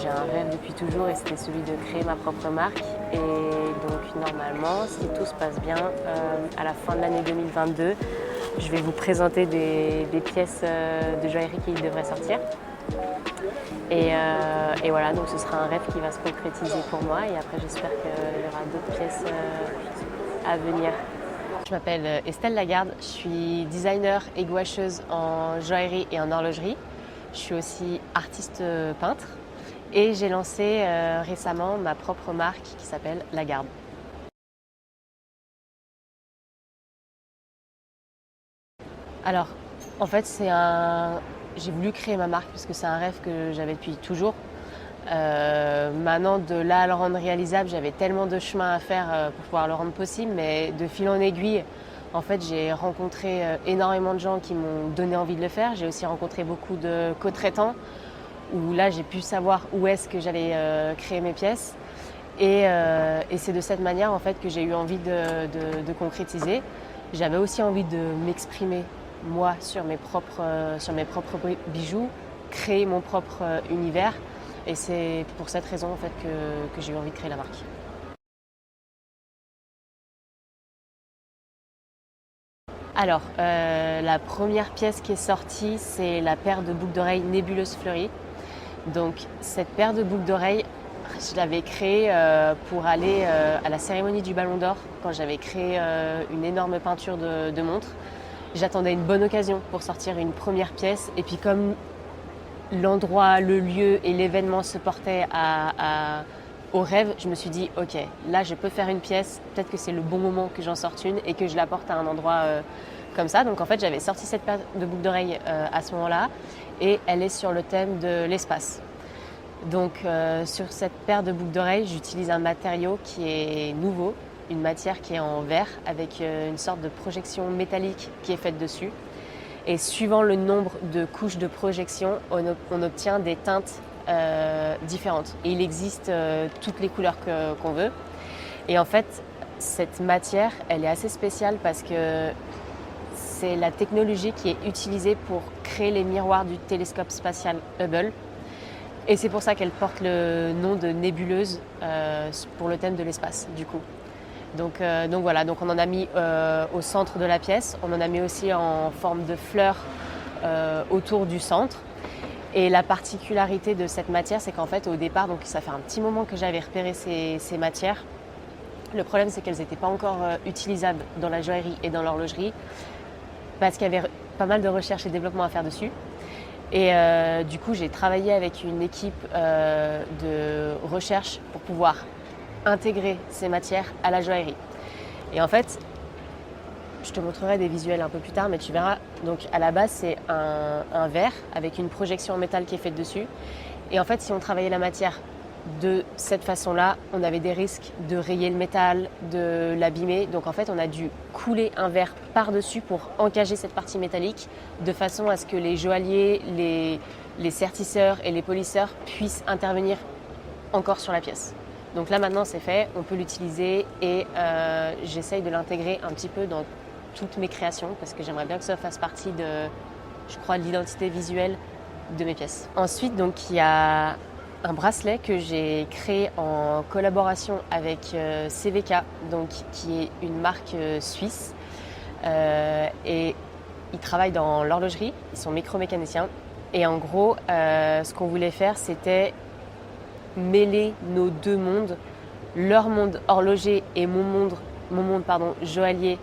j'ai un rêve depuis toujours et c'était celui de créer ma propre marque. Et donc normalement, si tout se passe bien, à la fin de l'année 2022, je vais vous présenter des pièces de joaillerie qui devraient sortir. Et voilà, donc ce sera un rêve qui va se concrétiser pour moi et après j'espère qu'il y aura d'autres pièces à venir. Je m'appelle Estelle Lagarde, je suis designer et gouacheuse en joaillerie et en horlogerie. Je suis aussi artiste peintre et j'ai lancé récemment ma propre marque qui s'appelle Lagarde. Alors, en fait, j'ai voulu créer ma marque parce que c'est un rêve que j'avais depuis toujours. Maintenant, de là à le rendre réalisable, j'avais tellement de chemin à faire pour pouvoir le rendre possible, mais de fil en aiguille, en fait, j'ai rencontré énormément de gens qui m'ont donné envie de le faire. J'ai aussi rencontré beaucoup de co-traitants où là, j'ai pu savoir où est-ce que j'allais créer mes pièces. Et c'est de cette manière, en fait, que j'ai eu envie de concrétiser. J'avais aussi envie de m'exprimer, moi, sur mes propres bijoux, créer mon propre univers. Et c'est pour cette raison en fait que j'ai eu envie de créer la marque. Alors, la première pièce qui est sortie, c'est la paire de boucles d'oreilles nébuleuse fleurie. Donc, cette paire de boucles d'oreilles, je l'avais créée pour aller à la cérémonie du Ballon d'Or, quand j'avais créé une énorme peinture de montre. J'attendais une bonne occasion pour sortir une première pièce. Et puis comme l'endroit, le lieu et l'événement se portaient au rêve, je me suis dit ok, là je peux faire une pièce, peut-être que c'est le bon moment que j'en sorte une et que je la porte à un endroit comme ça. Donc en fait j'avais sorti cette paire de boucles d'oreilles à ce moment-là et elle est sur le thème de l'espace. Donc sur cette paire de boucles d'oreilles, j'utilise un matériau qui est nouveau, une matière qui est en verre avec une sorte de projection métallique qui est faite dessus. Et suivant le nombre de couches de projection, on obtient des teintes différentes. Et il existe toutes les couleurs qu'on veut. Et en fait, cette matière, elle est assez spéciale parce que c'est la technologie qui est utilisée pour créer les miroirs du télescope spatial Hubble. Et c'est pour ça qu'elle porte le nom de nébuleuse pour le thème de l'espace, du coup. Donc voilà, donc on en a mis au centre de la pièce, on en a mis aussi en forme de fleurs autour du centre. Et la particularité de cette matière, c'est qu'en fait au départ, donc ça fait un petit moment que j'avais repéré ces matières. Le problème, c'est qu'elles n'étaient pas encore utilisables dans la joaillerie et dans l'horlogerie parce qu'il y avait pas mal de recherche et développement à faire dessus. Et du coup, j'ai travaillé avec une équipe de recherche pour pouvoir intégrer ces matières à la joaillerie. Et en fait, je te montrerai des visuels un peu plus tard, mais tu verras. Donc à la base, c'est un verre avec une projection en métal qui est faite dessus. Et en fait, si on travaillait la matière de cette façon-là, on avait des risques de rayer le métal, de l'abîmer. Donc en fait, on a dû couler un verre par-dessus pour encager cette partie métallique, de façon à ce que les joailliers, les sertisseurs et les polisseurs puissent intervenir encore sur la pièce. Donc là maintenant c'est fait, on peut l'utiliser et j'essaye de l'intégrer un petit peu dans toutes mes créations parce que j'aimerais bien que ça fasse partie de, je crois, de l'identité visuelle de mes pièces. Ensuite donc il y a un bracelet que j'ai créé en collaboration avec CVK, donc qui est une marque suisse et ils travaillent dans l'horlogerie, ils sont micromécaniciens et en gros ce qu'on voulait faire c'était mêler nos deux mondes, leur monde horloger et mon monde joaillier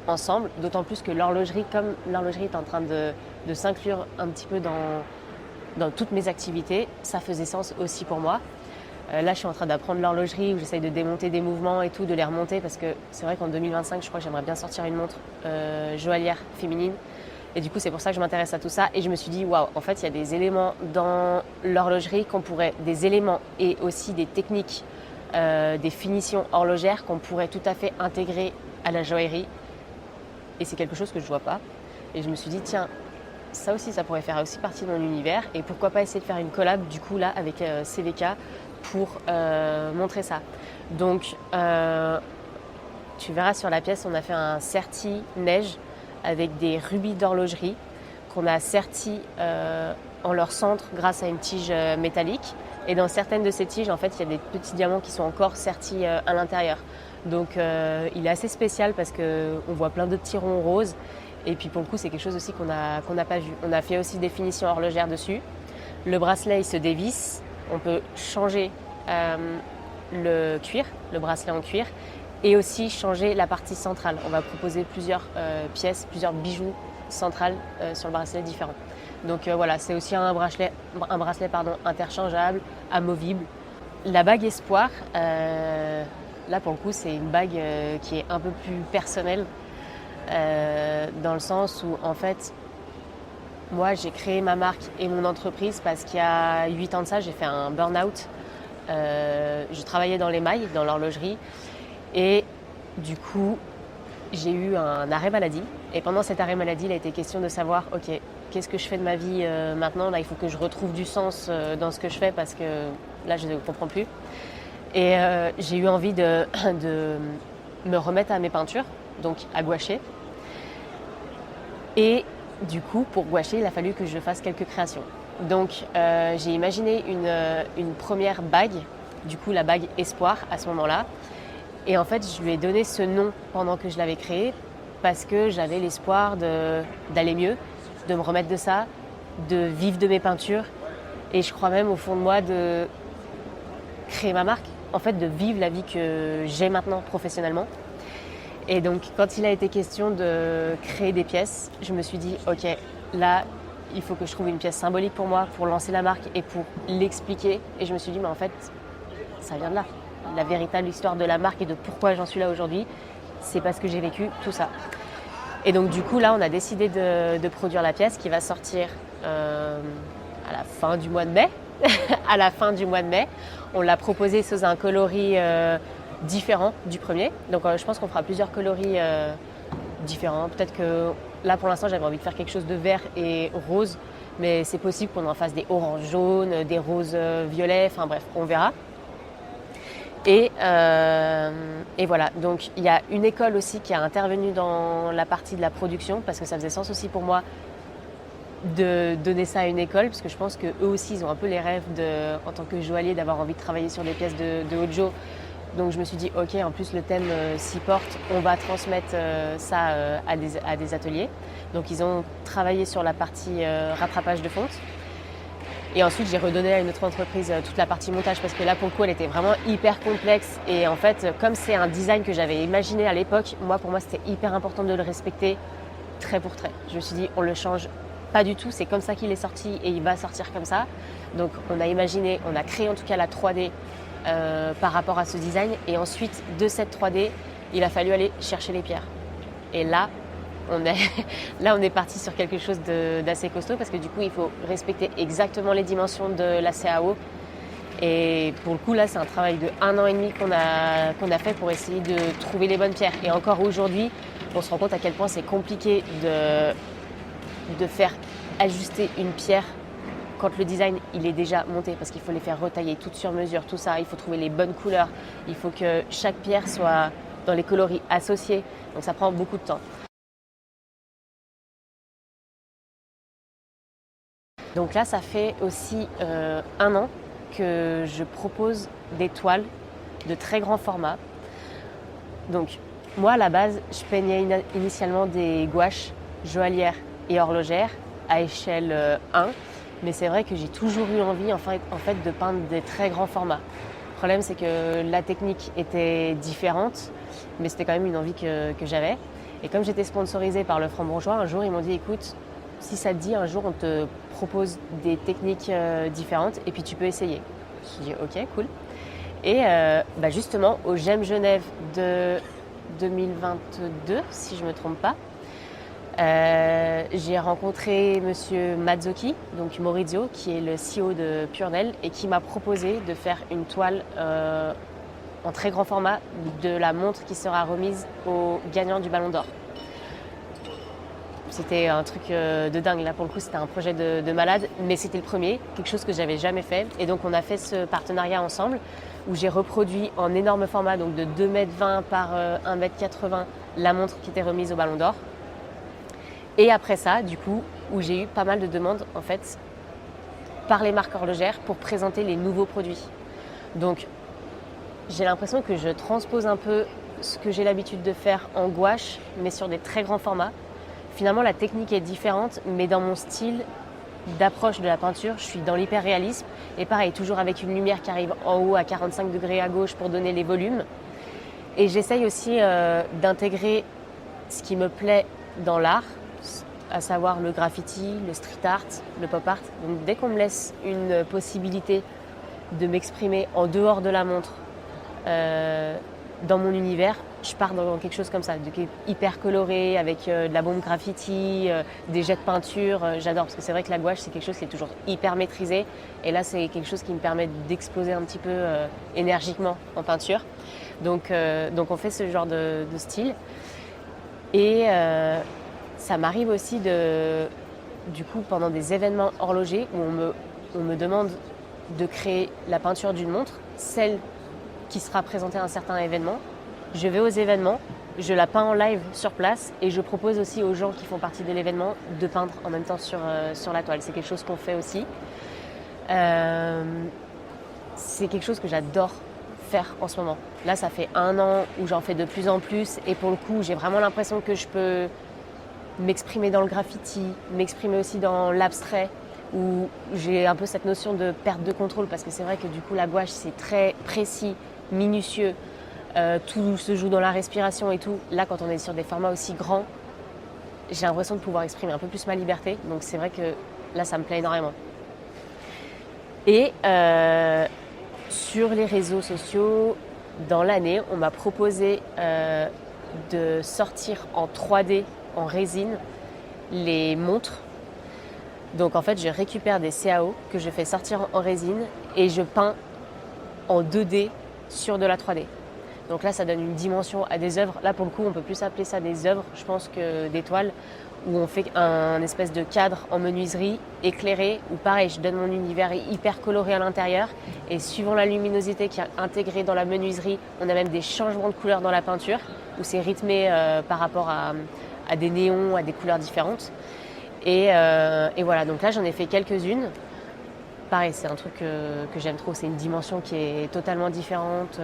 ensemble, d'autant plus que l'horlogerie, comme l'horlogerie est en train de s'inclure un petit peu dans toutes mes activités, ça faisait sens aussi pour moi. Là, je suis en train d'apprendre l'horlogerie où j'essaye de démonter des mouvements et tout, de les remonter parce que c'est vrai qu'en 2025, je crois que j'aimerais bien sortir une montre joaillière féminine. Et du coup, c'est pour ça que je m'intéresse à tout ça. Et je me suis dit, waouh, en fait, il y a des éléments dans l'horlogerie des éléments et aussi des techniques, des finitions horlogères qu'on pourrait tout à fait intégrer à la joaillerie. Et c'est quelque chose que je ne vois pas. Et je me suis dit, tiens, ça aussi, ça pourrait faire aussi partie de mon univers. Et pourquoi pas essayer de faire une collab, du coup, là, avec CVK pour montrer ça. Donc, tu verras sur la pièce, on a fait un serti neige avec des rubis d'horlogerie qu'on a serti en leur centre grâce à une tige métallique. Et dans certaines de ces tiges, en fait, il y a des petits diamants qui sont encore sertis à l'intérieur. Donc il est assez spécial parce qu'on voit plein de petits ronds roses. Et puis pour le coup, c'est quelque chose aussi qu'on n'a pas vu. On a fait aussi des finitions horlogères dessus. Le bracelet, il se dévisse. On peut changer le cuir, le bracelet en cuir, et aussi changer la partie centrale. On va proposer plusieurs pièces, plusieurs bijoux centrales sur le bracelet différents. Donc voilà, c'est aussi un bracelet interchangeable, amovible. La bague Espoir, là pour le coup, c'est une bague qui est un peu plus personnelle, dans le sens où en fait, moi j'ai créé ma marque et mon entreprise parce qu'il y a 8 ans de ça, j'ai fait un burn-out. Je travaillais dans l'émail, dans l'horlogerie, et du coup, j'ai eu un arrêt maladie. Et pendant cet arrêt maladie, il a été question de savoir, ok, qu'est-ce que je fais de ma vie maintenant? Là, il faut que je retrouve du sens dans ce que je fais parce que là, je ne comprends plus. Et j'ai eu envie de me remettre à mes peintures, donc à gouacher. Et du coup, pour gouacher, il a fallu que je fasse quelques créations. Donc, j'ai imaginé une première bague, du coup la bague Espoir à ce moment-là. Et en fait, je lui ai donné ce nom pendant que je l'avais créé parce que j'avais l'espoir d'aller mieux, de me remettre de ça, de vivre de mes peintures. Et je crois même au fond de moi de créer ma marque, en fait de vivre la vie que j'ai maintenant professionnellement. Et donc quand il a été question de créer des pièces, je me suis dit ok, là il faut que je trouve une pièce symbolique pour moi, pour lancer la marque et pour l'expliquer. Et je me suis dit mais en fait ça vient de là. La véritable histoire de la marque et de pourquoi j'en suis là aujourd'hui, c'est parce que j'ai vécu tout ça. Et donc du coup là on a décidé de produire la pièce qui va sortir à la fin du mois de mai. À la fin du mois de mai, on l'a proposé sous un coloris différent du premier. Donc je pense qu'on fera plusieurs coloris différents. Peut-être que là pour l'instant j'avais envie de faire quelque chose de vert et rose, mais c'est possible qu'on en fasse des oranges jaunes, des roses violets, enfin bref, on verra. Et voilà, donc il y a une école aussi qui a intervenu dans la partie de la production parce que ça faisait sens aussi pour moi de donner ça à une école parce que je pense qu'eux aussi ils ont un peu les rêves en tant que joaillier d'avoir envie de travailler sur des pièces de Hojo. Donc je me suis dit ok, en plus le thème s'y porte, on va transmettre ça à des ateliers. Donc ils ont travaillé sur la partie rattrapage de fonte. Et ensuite, j'ai redonné à une autre entreprise toute la partie montage parce que là, pour le coup, elle était vraiment hyper complexe. Et en fait, comme c'est un design que j'avais imaginé à l'époque, pour moi, c'était hyper important de le respecter trait pour trait. Je me suis dit, on le change pas du tout. C'est comme ça qu'il est sorti et il va sortir comme ça. Donc, on a imaginé, on a créé en tout cas la 3D par rapport à ce design. Et ensuite, de cette 3D, il a fallu aller chercher les pierres. Et là, on est parti sur quelque chose d'assez costaud parce que du coup, il faut respecter exactement les dimensions de la CAO. Et pour le coup, là, c'est un travail de 1 an et demi qu'on a fait pour essayer de trouver les bonnes pierres. Et encore aujourd'hui, on se rend compte à quel point c'est compliqué de faire ajuster une pierre quand le design il est déjà monté parce qu'il faut les faire retailler toutes sur mesure, tout ça. Il faut trouver les bonnes couleurs. Il faut que chaque pierre soit dans les coloris associés. Donc ça prend beaucoup de temps. Donc là, ça fait aussi 1 an que je propose des toiles de très grand format. Donc moi, à la base, je peignais initialement des gouaches joaillières et horlogères à échelle 1. Mais c'est vrai que j'ai toujours eu envie en fait, de peindre des très grands formats. Le problème, c'est que la technique était différente, mais c'était quand même une envie que j'avais. Et comme j'étais sponsorisée par le Franc-Bourgeois, un jour, ils m'ont dit, écoute, si ça te dit, un jour, on te propose des techniques différentes et puis tu peux essayer. Je dis, ok, cool. Et justement, au GEM Genève de 2022, si je ne me trompe pas, j'ai rencontré monsieur Mazzocchi, donc Maurizio, qui est le CEO de Purnell et qui m'a proposé de faire une toile en très grand format de la montre qui sera remise aux gagnants du Ballon d'Or. C'était un truc de dingue, là pour le coup c'était un projet de malade, mais c'était le premier, quelque chose que j'avais jamais fait. Et donc on a fait ce partenariat ensemble où j'ai reproduit en énorme format, donc de 2,20 m par 1,80 m, la montre qui était remise au Ballon d'Or. Et après ça, du coup, où j'ai eu pas mal de demandes en fait par les marques horlogères pour présenter les nouveaux produits. Donc j'ai l'impression que je transpose un peu ce que j'ai l'habitude de faire en gouache, mais sur des très grands formats. Finalement, la technique est différente, mais dans mon style d'approche de la peinture, je suis dans l'hyper-réalisme. Et pareil, toujours avec une lumière qui arrive en haut à 45 degrés à gauche pour donner les volumes. Et j'essaye aussi d'intégrer ce qui me plaît dans l'art, à savoir le graffiti, le street art, le pop art. Donc dès qu'on me laisse une possibilité de m'exprimer en dehors de la montre, dans mon univers, je pars dans quelque chose comme ça, hyper coloré, avec de la bombe graffiti, des jets de peinture. J'adore, parce que c'est vrai que la gouache, c'est quelque chose qui est toujours hyper maîtrisé. Et là, c'est quelque chose qui me permet d'exploser un petit peu énergiquement en peinture. Donc on fait ce genre de style. Et ça m'arrive aussi du coup, pendant des événements horlogers où on me demande de créer la peinture d'une montre, celle qui sera présentée à un certain événement. Je vais aux événements, je la peins en live sur place et je propose aussi aux gens qui font partie de l'événement de peindre en même temps sur la toile. C'est quelque chose qu'on fait aussi. C'est quelque chose que j'adore faire en ce moment. Là, ça fait 1 an où j'en fais de plus en plus et pour le coup, j'ai vraiment l'impression que je peux m'exprimer dans le graffiti, m'exprimer aussi dans l'abstrait, où j'ai un peu cette notion de perte de contrôle parce que c'est vrai que du coup, la gouache, c'est très précis, minutieux, tout se joue dans la respiration et tout. Là, quand on est sur des formats aussi grands, j'ai l'impression de pouvoir exprimer un peu plus ma liberté. Donc c'est vrai que là, ça me plaît énormément. Et sur les réseaux sociaux, dans l'année, on m'a proposé de sortir en 3D, en résine, les montres. Donc en fait, je récupère des CAO que je fais sortir en résine et je peins en 2D sur de la 3D. Donc là, ça donne une dimension à des œuvres. Là, pour le coup, on peut plus appeler ça des œuvres, je pense, que des toiles, où on fait un espèce de cadre en menuiserie éclairé, où pareil, je donne mon univers hyper coloré à l'intérieur. Et suivant la luminosité qui est intégrée dans la menuiserie, on a même des changements de couleurs dans la peinture, où c'est rythmé par rapport à des néons, à des couleurs différentes. Et voilà, donc là, j'en ai fait quelques-unes. Pareil, c'est un truc que j'aime trop, c'est une dimension qui est totalement différente.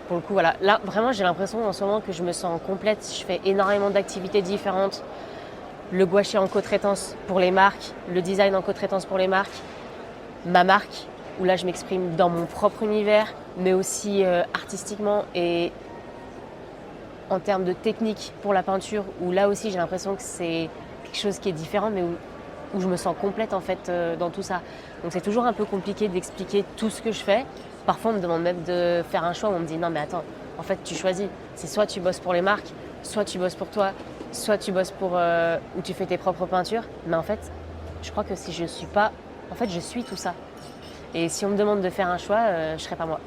Pour le coup, voilà. Là, vraiment, j'ai l'impression en ce moment que je me sens complète. Je fais énormément d'activités différentes. Le gouache en co-traitance pour les marques, le design en co-traitance pour les marques, ma marque, où là, je m'exprime dans mon propre univers, mais aussi artistiquement et en termes de technique pour la peinture, où là aussi, j'ai l'impression que c'est quelque chose qui est différent, mais où je me sens complète en fait dans tout ça. Donc c'est toujours un peu compliqué d'expliquer tout ce que je fais. Parfois on me demande même de faire un choix où on me dit non mais attends, en fait tu choisis. C'est soit tu bosses pour les marques, soit tu bosses pour toi, soit tu bosses pour où tu fais tes propres peintures. Mais en fait, je crois que si je suis pas, en fait je suis tout ça. Et si on me demande de faire un choix, je serai pas moi.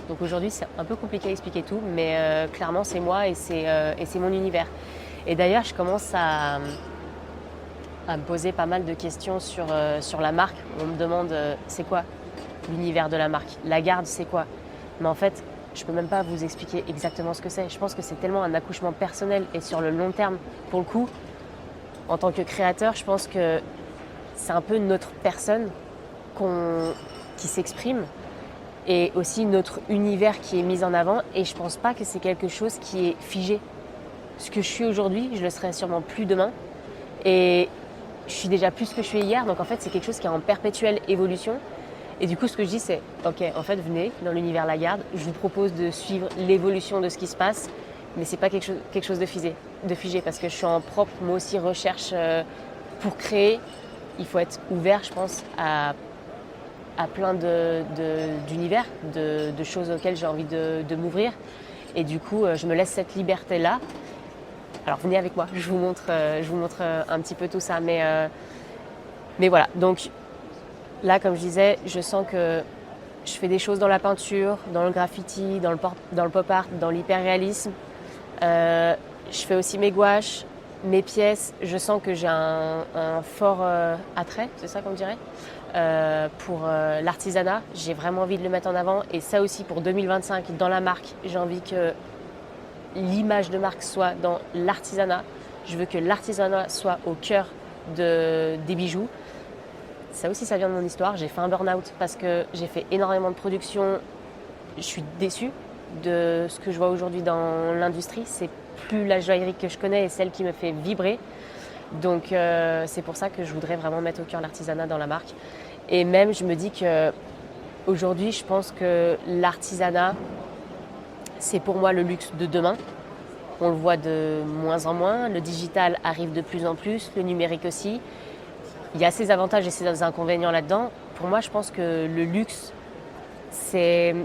Donc aujourd'hui c'est un peu compliqué à expliquer tout, mais clairement c'est moi et c'est mon univers. Et d'ailleurs je commence à me poser pas mal de questions sur la marque. On me demande c'est quoi l'univers de la marque, la garde c'est quoi. Mais en fait, je peux même pas vous expliquer exactement ce que c'est. Je pense que c'est tellement un accouchement personnel et sur le long terme. Pour le coup, en tant que créateur, je pense que c'est un peu notre personne qui s'exprime et aussi notre univers qui est mis en avant. Et je pense pas que c'est quelque chose qui est figé. Ce que je suis aujourd'hui, je le serai sûrement plus demain. Et je suis déjà plus que je suis hier, donc en fait c'est quelque chose qui est en perpétuelle évolution. Et du coup ce que je dis c'est, ok, en fait venez dans l'univers Lagarde, je vous propose de suivre l'évolution de ce qui se passe, mais c'est pas quelque chose de figé, parce que je suis en propre, moi aussi, recherche pour créer. Il faut être ouvert, je pense, à plein d'univers, de choses auxquelles j'ai envie de m'ouvrir. Et du coup je me laisse cette liberté-là. Alors venez avec moi, je vous montre un petit peu tout ça. Mais voilà, donc là comme je disais, je sens que je fais des choses dans la peinture, dans le graffiti, dans le pop art, dans l'hyperréalisme. Je fais aussi mes gouaches, mes pièces. Je sens que j'ai un fort attrait, c'est ça qu'on dirait, pour l'artisanat. J'ai vraiment envie de le mettre en avant. Et ça aussi pour 2025, dans la marque, j'ai envie que l'image de marque soit dans l'artisanat. Je veux que l'artisanat soit au cœur des bijoux. ça aussi, ça vient de mon histoire. J'ai fait un burn-out parce que j'ai fait énormément de production. Je suis déçue de ce que je vois aujourd'hui dans l'industrie. C'est plus la joaillerie que je connais et celle qui me fait vibrer. Donc c'est pour ça que je voudrais vraiment mettre au cœur l'artisanat dans la marque. Et même, je me dis que aujourd'hui, je pense que l'artisanat, c'est pour moi le luxe de demain. On le voit de moins en moins. Le digital arrive de plus en plus, le numérique aussi. Il y a ses avantages et ses inconvénients là-dedans. Pour moi, je pense que le luxe, c'est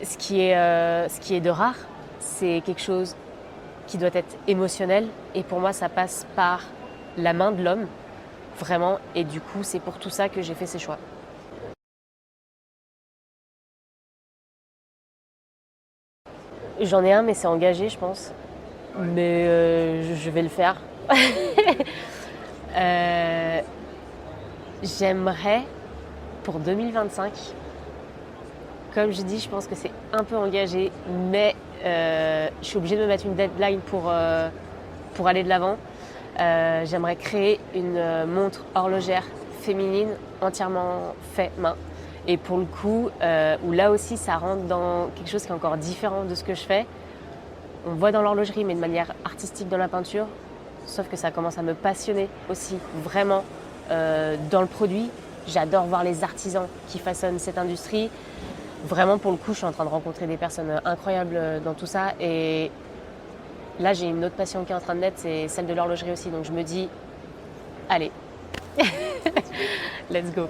ce qui est de rare. C'est quelque chose qui doit être émotionnel. Et pour moi, ça passe par la main de l'homme, vraiment. Et du coup, c'est pour tout ça que j'ai fait ces choix. J'en ai un, mais c'est engagé, je pense. Mais je vais le faire. Euh, J'aimerais, pour 2025, comme je dis, je pense que c'est un peu engagé, mais je suis obligée de me mettre une deadline pour aller de l'avant. J'aimerais créer une montre horlogère féminine entièrement fait main. Et pour le coup, où là aussi ça rentre dans quelque chose qui est encore différent de ce que je fais. On voit dans l'horlogerie, mais de manière artistique dans la peinture. Sauf que ça commence à me passionner aussi, vraiment, dans le produit. J'adore voir les artisans qui façonnent cette industrie. Vraiment, pour le coup, je suis en train de rencontrer des personnes incroyables dans tout ça. Et là, j'ai une autre passion qui est en train de naître, c'est celle de l'horlogerie aussi. Donc je me dis, allez, let's go.